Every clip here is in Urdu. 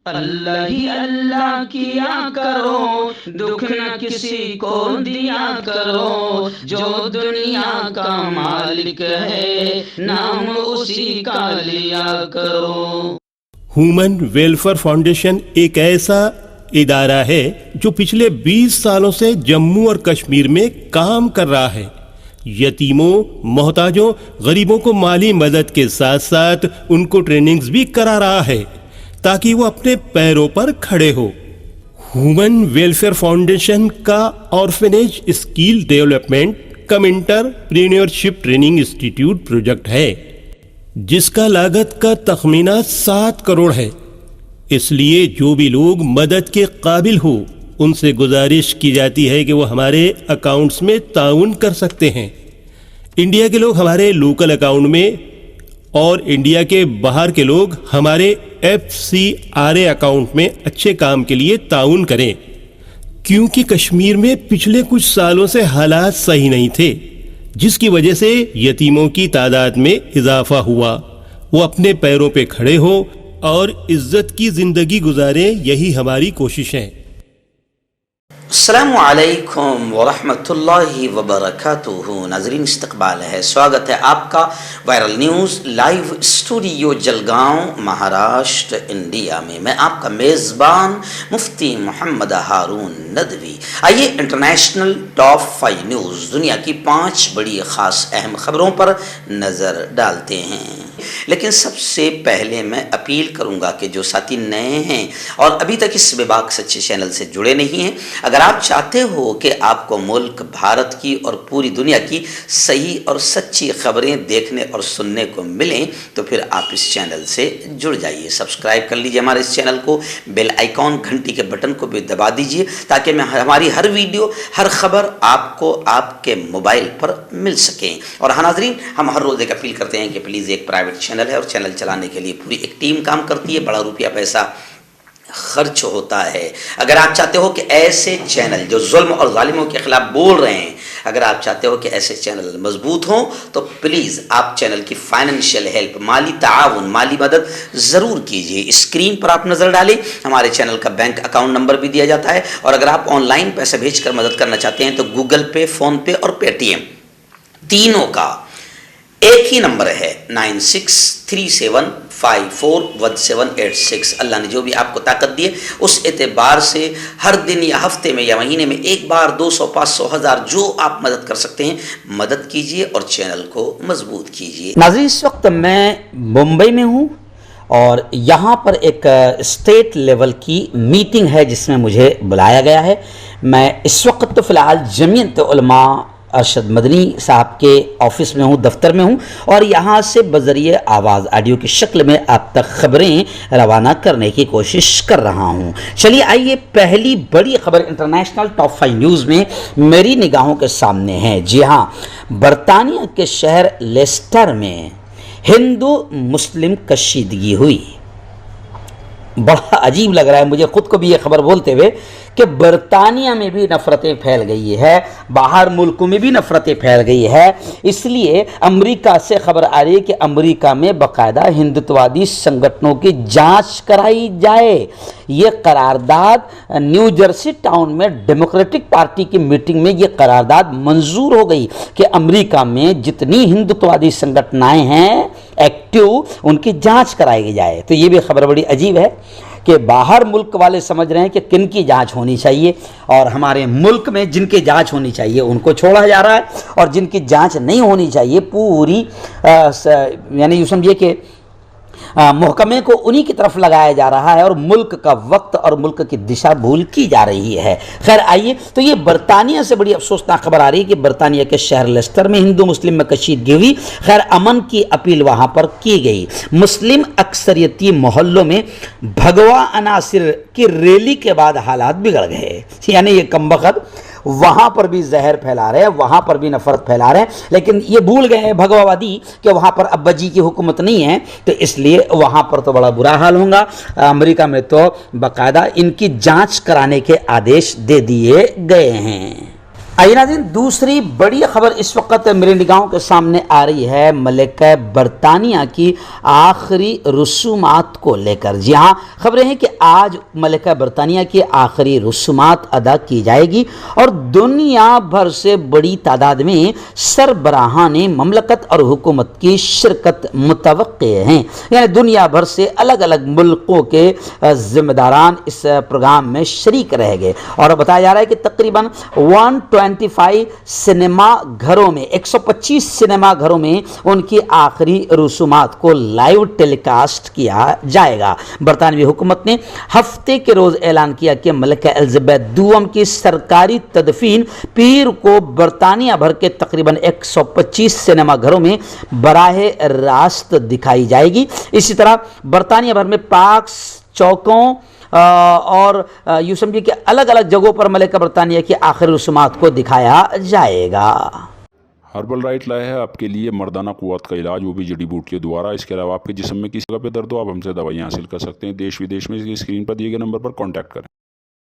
اللہ ہی اللہ کیا کرو، دکھ نہ کسی کو دیا کرو، جو دنیا کا مالک ہے نام اسی کا لیا کرو۔ ہیومن ویلفیئر فاؤنڈیشن ایک ایسا ادارہ ہے جو پچھلے 20 سالوں سے جموں اور کشمیر میں کام کر رہا ہے۔ یتیموں، محتاجوں، غریبوں کو مالی مدد کے ساتھ ساتھ ان کو ٹریننگز بھی کرا رہا ہے تاکہ وہ اپنے پیروں پر کھڑے ہو۔ ہیومن ویلفیئر فاؤنڈیشن کا آرفنیج اسکل ڈیولپمنٹ کم انٹرپرینیورشپ ٹریننگ انسٹیٹیوٹ پروجیکٹ ہے جس کا لاگت کا تخمینہ 7 کروڑ ہے۔ اس لیے جو بھی لوگ مدد کے قابل ہو ان سے گزارش کی جاتی ہے کہ وہ ہمارے اکاؤنٹس میں تعاون کر سکتے ہیں۔ انڈیا کے لوگ ہمارے لوکل اکاؤنٹ میں اور انڈیا کے باہر کے لوگ ہمارے FCRA اکاؤنٹ میں اچھے کام کے لیے تعاون کریں، کیونکہ کشمیر میں پچھلے کچھ سالوں سے حالات صحیح نہیں تھے جس کی وجہ سے یتیموں کی تعداد میں اضافہ ہوا۔ وہ اپنے پیروں پہ کھڑے ہو اور عزت کی زندگی گزاریں، یہی ہماری کوشش ہے۔ السلام علیکم ورحمۃ اللہ وبرکاتہ۔ ناظرین، استقبال ہے، سواگت ہے آپ کا viral news live studio Jalgaon, Maharashtra, India میں۔ میں آپ کا میزبان مفتی محمد ہارون ندوی۔ آئیے انٹرنیشنل ٹاپ 5 نیوز، دنیا کی 5 بڑی خاص اہم خبروں پر نظر ڈالتے ہیں۔ لیکن سب سے پہلے میں اپیل کروں گا کہ جو ساتھی نئے ہیں اور ابھی تک اس بے باک سچے چینل سے جڑے نہیں ہیں، اگر آپ چاہتے ہو کہ آپ کو ملک، بھارت کی اور پوری دنیا کی صحیح اور سچی خبریں دیکھنے اور سننے کو ملیں تو پھر آپ اس چینل سے جڑ جائیے، سبسکرائب کر لیجیے ہمارے اس چینل کو، بیل آئیکن گھنٹی کے بٹن کو بھی دبا دیجیے تاکہ ہماری ہر ویڈیو، ہر خبر آپ کو آپ کے موبائل پر مل سکیں۔ اور ہاں ناظرین، ہم ہر روز ایک اپیل کرتے ہیں کہ پلیز، ایک پرائیویٹ چینل ہے اور چینل چلانے کے لیے پوری ایک ٹیم کام کرتی ہے، بڑا روپیہ پیسہ خرچ ہوتا ہے۔ اگر آپ چاہتے ہو کہ ایسے چینل جو ظلم اور ظالموں کے خلاف بول رہے ہیں، اگر آپ چاہتے ہو کہ ایسے چینل مضبوط ہوں تو پلیز آپ چینل کی فائنینشیل ہیلپ، مالی تعاون، مالی مدد ضرور کیجیے۔ اسکرین پر آپ نظر ڈالیں، ہمارے چینل کا بینک اکاؤنٹ نمبر بھی دیا جاتا ہے، اور اگر آپ آن لائن پیسہ بھیج کر مدد کرنا چاہتے ہیں تو گوگل پے، فون پے اور پے ٹی ایم تینوں کا ایک ہی نمبر ہے، 9637541786۔ اللہ نے جو بھی آپ کو طاقت دی ہے اس اعتبار سے ہر دن یا ہفتے میں یا مہینے میں ایک بار 200، 500، 1000 جو آپ مدد کر سکتے ہیں مدد کیجیے اور چینل کو مضبوط کیجیے۔ ناظرین، اس وقت میں ممبئی میں ہوں اور یہاں پر ایک اسٹیٹ لیول کی میٹنگ ہے جس میں مجھے بلایا گیا ہے۔ میں اس وقت تو فی الحال جمعیت علماء ارشد مدنی صاحب کے آفس میں ہوں، دفتر میں ہوں، اور یہاں سے بذریعہ آواز آڈیو کی شکل میں آپ تک خبریں روانہ کرنے کی کوشش کر رہا ہوں۔ چلیے آئیے، پہلی بڑی خبر انٹرنیشنل ٹاپ 5 نیوز میں میری نگاہوں کے سامنے ہے۔ جی ہاں، برطانیہ کے شہر لیسٹر میں ہندو مسلم کشیدگی ہوئی۔ بڑا عجیب لگ رہا ہے مجھے خود کو بھی یہ خبر بولتے ہوئے کہ برطانیہ میں بھی نفرتیں پھیل گئی ہے، باہر ملکوں میں بھی نفرتیں پھیل گئی ہے۔ اس لیے امریکہ سے خبر آ رہی ہے کہ امریکہ میں باقاعدہ ہندوتوادی سنگھنوں کی جانچ کرائی جائے۔ یہ قرارداد نیو جرسی ٹاؤن میں ڈیموکریٹک پارٹی کی میٹنگ میں یہ قرارداد منظور ہو گئی کہ امریکہ میں جتنی ہندوتوادی سنگھنائیں ہیں ایکٹیو، ان کی جانچ کرائی جائے۔ تو یہ بھی خبر بڑی عجیب ہے کہ باہر ملک والے سمجھ رہے ہیں کہ کن کی جانچ ہونی چاہیے، اور ہمارے ملک میں جن کی جانچ ہونی چاہیے ان کو چھوڑا جا رہا ہے، اور جن کی جانچ نہیں ہونی چاہیے پوری یعنی یوں سمجھیے کہ محکمے کو انہی کی طرف لگایا جا رہا ہے، اور ملک کا وقت اور ملک کی دشا بھول کی جا رہی ہے۔ خیر آئیے، تو یہ برطانیہ سے بڑی افسوسناک خبر آ رہی ہے کہ برطانیہ کے شہر لیسٹر میں ہندو مسلم میں کشیدگی ہوئی۔ خیر امن کی اپیل وہاں پر کی گئی۔ مسلم اکثریتی محلوں میں بھگوا عناصر کی ریلی کے بعد حالات بگڑ گئے، یعنی یہ کمبخت وہاں پر بھی زہر پھیلا رہے ہیں، وہاں پر بھی نفرت پھیلا رہے ہیں، لیکن یہ بھول گئے ہیں بھگوا وادی کہ وہاں پر ابا جی کی حکومت نہیں ہے، تو اس لیے وہاں پر تو بڑا برا حال ہوگا۔ امریکہ میں تو باقاعدہ ان کی جانچ کرانے کے آدیش دے دیے گئے ہیں۔ آئیے ناظرین، دوسری بڑی خبر اس وقت میری نگاہوں کے سامنے آ رہی ہے ملکہ برطانیہ کی آخری رسومات کو لے کر۔ جی ہاں، خبریں ہیں کہ آج ملکہ برطانیہ کی آخری رسومات ادا کی جائے گی اور دنیا بھر سے بڑی تعداد میں سربراہان مملکت اور حکومت کی شرکت متوقع ہیں، یعنی دنیا بھر سے الگ الگ ملکوں کے ذمہ داران اس پروگرام میں شریک رہیں گے اور بتایا جا رہا ہے کہ تقریباً 125 سنیما گھروں میں 125 سنیما گھروں میں ان کی آخری رسومات کو لائیو ٹیلی کاسٹ کیا جائے گا۔ برطانوی حکومت نے ہفتے کے روز اعلان کیا کہ ملکہ الزبیتھ دوم کی سرکاری تدفین پیر کو برطانیہ بھر کے تقریباً 125 سنیما گھروں میں براہ راست دکھائی جائے گی۔ اسی طرح برطانیہ بھر میں پارکس، چوکوں اور یوں سمجھے کہ الگ الگ جگہوں پر ملکہ برطانیہ کی آخری رسومات کو دکھایا جائے گا۔ ہربل رائٹ لائے ہے آپ کے لیے مردانہ قوت کا علاج، وہ بھی جڑی بوٹیوں دوارا۔ اس کے علاوہ آپ کے جسم میں کسی جگہ پہ درد ہو، آپ ہم سے دوائیاں حاصل کر سکتے ہیں۔ دیش ودیش میں اسکرین پر دیے گئے نمبر پر کانٹیکٹ کریں۔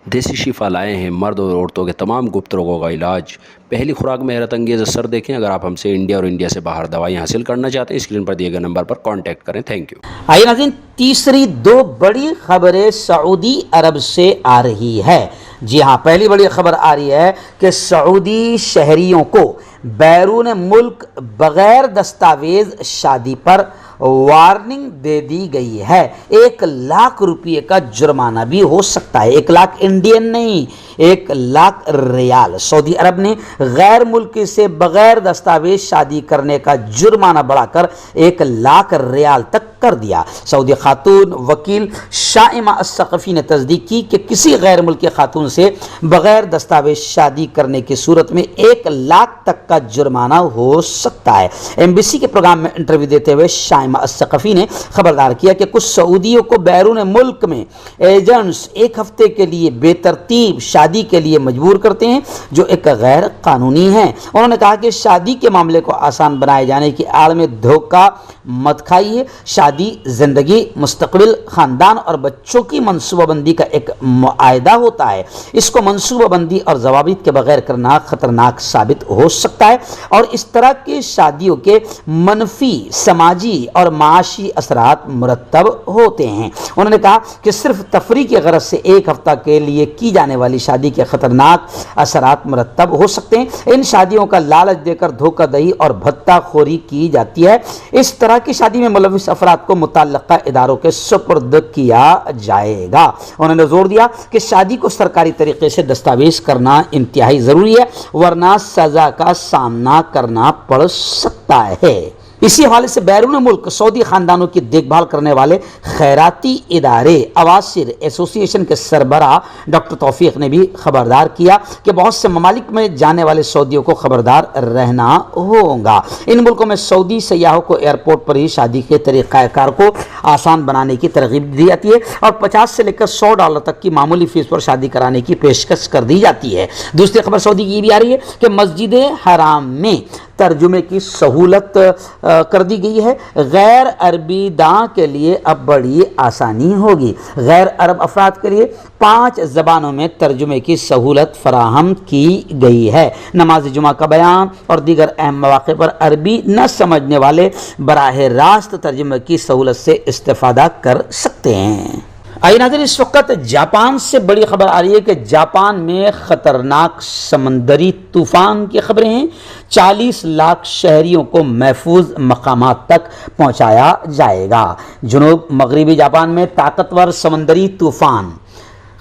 دیسی شفا لائے ہیں مرد اور عورتوں کے تمام گپت روگوں کا علاج۔ پہلی خوراک میں حیرت انگیز اثر دیکھیں۔ اگر آپ ہم سے انڈیا اور انڈیا سے باہر دوائیاں حاصل کرنا چاہتے ہیں، اسکرین پر دیے گئے نمبر پر کانٹیکٹ کریں۔ Thank you. آئیے ناظرین، تیسری دو بڑی خبریں سعودی عرب سے آ رہی ہے۔ جی ہاں، پہلی بڑی خبر آ رہی ہے کہ سعودی شہریوں کو بیرون ملک بغیر دستاویز شادی پر وارننگ دے دی گئی ہے۔ 1,00,000 روپے کا جرمانہ بھی ہو سکتا ہے۔ 1,00,000 انڈین نہیں، 1,00,000 ریال۔ سعودی عرب نے غیر ملکی سے بغیر دستاویز شادی کرنے کا جرمانہ بڑھا کر 1,00,000 ریال تک کر دیا۔ سعودی خاتون وکیل شائمہ الثقفی نے تصدیق کی کہ کسی غیر ملکی خاتون سے بغیر دستاویز شادی کرنے کی صورت میں 1,00,000 تک کا جرمانہ ہو سکتا ہے۔ MBC کے پروگرام میں انٹرویو دیتے ہوئے شائمہ الثقفی نے خبردار کیا کہ کچھ سعودیوں کو بیرون ملک میں ایجنٹس 1 ہفتے کے لیے بے ترتیب شادی کے لیے مجبور کرتے ہیں، جو ایک غیر قانونی ہے۔ انہوں نے کہا کہ شادی کے معاملے کو آسان بنائے جانے کی آڑ میں دھوکہ مت کھائیے۔ شادی زندگی، مستقبل، خاندان اور بچوں کی منصوبہ بندی کا ایک معاہدہ ہوتا ہے۔ اس کو منصوبہ بندی اور ضوابط کے بغیر کرنا خطرناک ثابت ہو سکتا ہے اور اس طرح کی شادیوں کے منفی سماجی اور معاشی اثرات مرتب ہوتے ہیں۔ انہوں نے کہا کہ صرف تفریح کی غرض سے 1 ہفتہ کے لیے کی جانے والی شادی کے خطرناک اثرات مرتب ہو سکتے ہیں۔ ان شادیوں کا لالچ دے کر دھوکہ دہی اور بھتہ خوری کی جاتی ہے۔ اس طرح کی شادی میں ملوث افراد کو متعلقہ اداروں کے سپرد کیا جائے گا۔ انہوں نے زور دیا کہ شادی کو سرکاری طریقے سے دستاویز کرنا انتہائی ضروری ہے، ورنہ سزا کا سامنا کرنا پڑ سکتا ہے۔ اسی حوالے سے بیرون ملک سعودی خاندانوں کی دیکھ بھال کرنے والے خیراتی ادارے اواسر ایسوسی ایشن کے سربراہ ڈاکٹر توفیق نے بھی خبردار کیا کہ بہت سے ممالک میں جانے والے سعودیوں کو خبردار رہنا ہوگا۔ ان ملکوں میں سعودی سیاحوں کو ایئرپورٹ پر ہی شادی کے طریقہ کار کو آسان بنانے کی ترغیب دی جاتی ہے اور $50 سے لے کر $100 تک کی معمولی فیس پر شادی کرانے کی پیشکش کر دی جاتی ہے۔ دوسری خبر سعودی کی یہ بھی آ رہی ہے کہ مسجد حرام میں ترجمے کی سہولت کر دی گئی ہے۔ غیر عربی داں کے لیے اب بڑی آسانی ہوگی۔ غیر عرب افراد کے لیے 5 زبانوں میں ترجمے کی سہولت فراہم کی گئی ہے۔ نماز جمعہ کا بیان اور دیگر اہم مواقع پر عربی نہ سمجھنے والے براہ راست ترجمے کی سہولت سے استفادہ کر سکتے ہیں۔ آئیے ناظرین، اس وقت جاپان سے بڑی خبر آ رہی ہے کہ جاپان میں خطرناک سمندری طوفان کی خبریں ہیں۔ 40 لاکھ شہریوں کو محفوظ مقامات تک پہنچایا جائے گا۔ جنوب مغربی جاپان میں طاقتور سمندری طوفان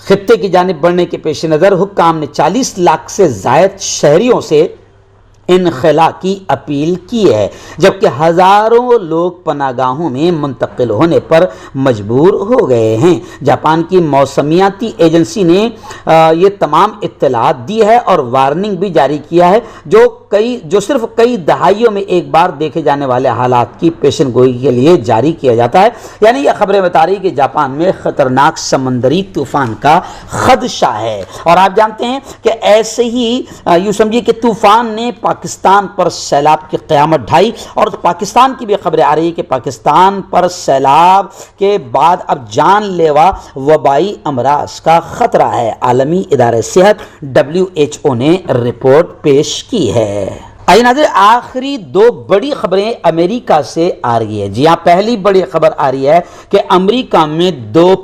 خطے کی جانب بڑھنے کے پیش نظر حکام نے 40 لاکھ سے زائد شہریوں سے انخلا کی اپیل کی ہے، جبکہ ہزاروں لوگ پناہ گاہوں میں منتقل ہونے پر مجبور ہو گئے ہیں۔ جاپان کی موسمیاتی ایجنسی نے یہ تمام اطلاعات دی ہے اور وارننگ بھی جاری کیا ہے، جو جو صرف کئی دہائیوں میں ایک بار دیکھے جانے والے حالات کی پیشن گوئی کے لیے جاری کیا جاتا ہے. یعنی یہ خبریں بتا رہی کہ جاپان میں خطرناک سمندری طوفان کا خدشہ ہے. اور آپ جانتے ہیں کہ ایسے ہی یوں سمجھیے کہ طوفان نے پاکستان پر سیلاب کی قیامت ڈھائی, اور پاکستان کی بھی خبریں آ رہی ہیں کہ پاکستان پر سیلاب کے بعد اب جان لیوا وبائی امراض کا خطرہ ہے. عالمی ادارہ صحت WHO نے رپورٹ پیش کی ہے. آئیے ناظرین, آخری دو بڑی خبریں امریکہ سے آ رہی ہے. جی ہاں, پہلی بڑی خبر آ رہی ہے کہ امریکہ میں دو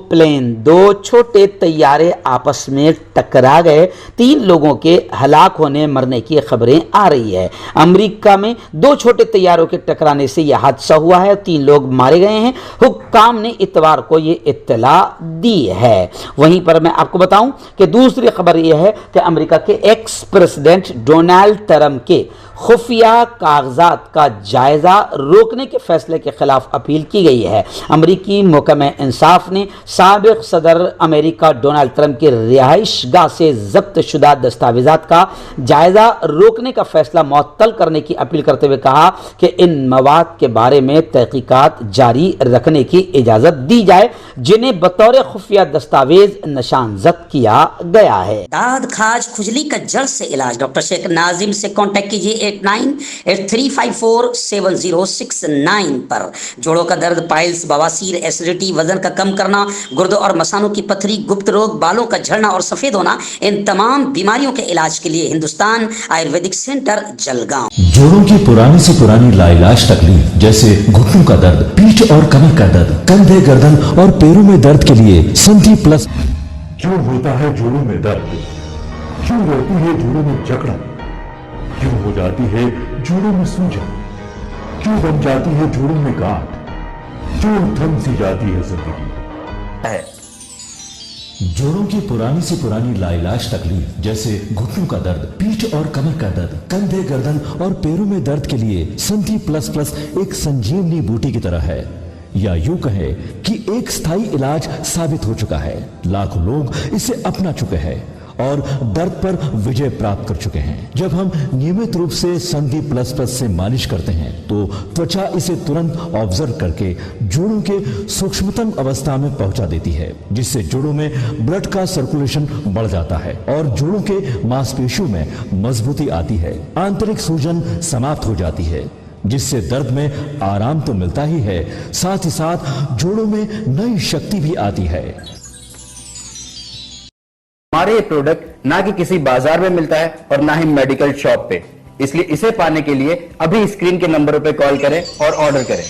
چھوٹے طیارے آپس میں ٹکرا گئے. 3 لوگوں کے ہلاک ہونے مرنے کی خبریں آ رہی ہے. امریکہ میں 2 چھوٹے طیاروں کے ٹکرانے سے یہ حادثہ ہوا ہے, 3 لوگ مارے گئے ہیں. حکام نے اتوار کو یہ اطلاع دی ہے. وہیں پر میں آپ کو بتاؤں کہ دوسری خبر یہ ہے کہ امریکہ کے ایکس پریزیڈنٹ ڈونلڈ ٹرمپ کے خفیہ کاغذات کا جائزہ روکنے کے فیصلے کے خلاف اپیل کی گئی ہے. امریکی محکمہ انصاف نے سابق صدر امریکہ ڈونلڈ ٹرمپ کی رہائش گاہ سے ضبط شدہ دستاویزات کا جائزہ روکنے کا فیصلہ معطل کرنے کی اپیل کرتے ہوئے کہا کہ ان مواد کے بارے میں تحقیقات جاری رکھنے کی اجازت دی جائے جنہیں بطور خفیہ دستاویز نشانزد کیا گیا ہے. داد کھاج کھجلی کا جڑ سے علاج ڈاکٹر شیخ ناظم سے کانٹیکٹ کیجیے 8983547069 پر. جوڑوں کا درد, پائلز, بواسیر, ایسیڈیٹی, وزن کا کم کرنا, گردوں اور مثانوں کی پتھری, گپت روگ, بالوں کا جھڑنا اور سفید ہونا, ان تمام بیماریوں کے علاج کے لیے ہندوستان آیورویدک سینٹر جلگاؤں. جوڑوں کی پرانی سے پرانی لاعلاج تکلیف جیسے گھٹنوں کا درد, پیٹھ اور کمر کا درد, کندھے, گردن اور پیروں میں درد کے لیے سنٹی پلس. کیوں ہوتا ہے جوڑوں میں درد؟ کیوں رہتی ہے جوڑوں میں جکڑن؟ کیوں ہو جاتی ہے جوڑوں میں سوجن؟ کیوں بن جاتی ہے جوڑوں میں گاٹھ؟ کیوں تھم سی جاتی ہے زندگی؟ جوڑوں کی پرانی سے پرانی لاعلاج تکلیف جیسے گھٹنوں کا درد, پیٹھ اور کمر کا درد, کندھے, گردن اور پیروں میں درد کے لیے سنٹی پلس پلس ایک سنجیونی بوٹی کی طرح ہے, یا یوں کہے کہ ایک ستھائی علاج ثابت ہو چکا ہے. لاکھوں لوگ اسے اپنا چکے ہیں اور درد پر وجے پراپت کر چکے ہیں. جب ہم نیمت روپ سے سندھی پلس پلس سے مالش کرتے ہیں تو توچا اسے ترنت آبزرو کر کے جوڑوں کے سوکشمتم اوستھا میں پہنچا دیتی ہے, جس سے جوڑوں میں بلڈ کا سرکولیشن بڑھ جاتا ہے اور جوڑوں کے ماس پیشیوں میں مضبوطی آتی ہے. آنترک سوجن سماپت ہو جاتی ہے, جس سے درد میں آرام تو ملتا ہی ہے, ساتھ ہی ساتھ جوڑوں میں نئی شکتی بھی آتی ہے. ہمارے یہ پروڈکٹ نہ کہ کسی بازار میں ملتا ہے اور نہ ہی میڈیکل شاپ پہ, اس لیے اسے پانے کے لیے ابھی اسکرین کے نمبروں پہ کال کریں اور آرڈر کریں.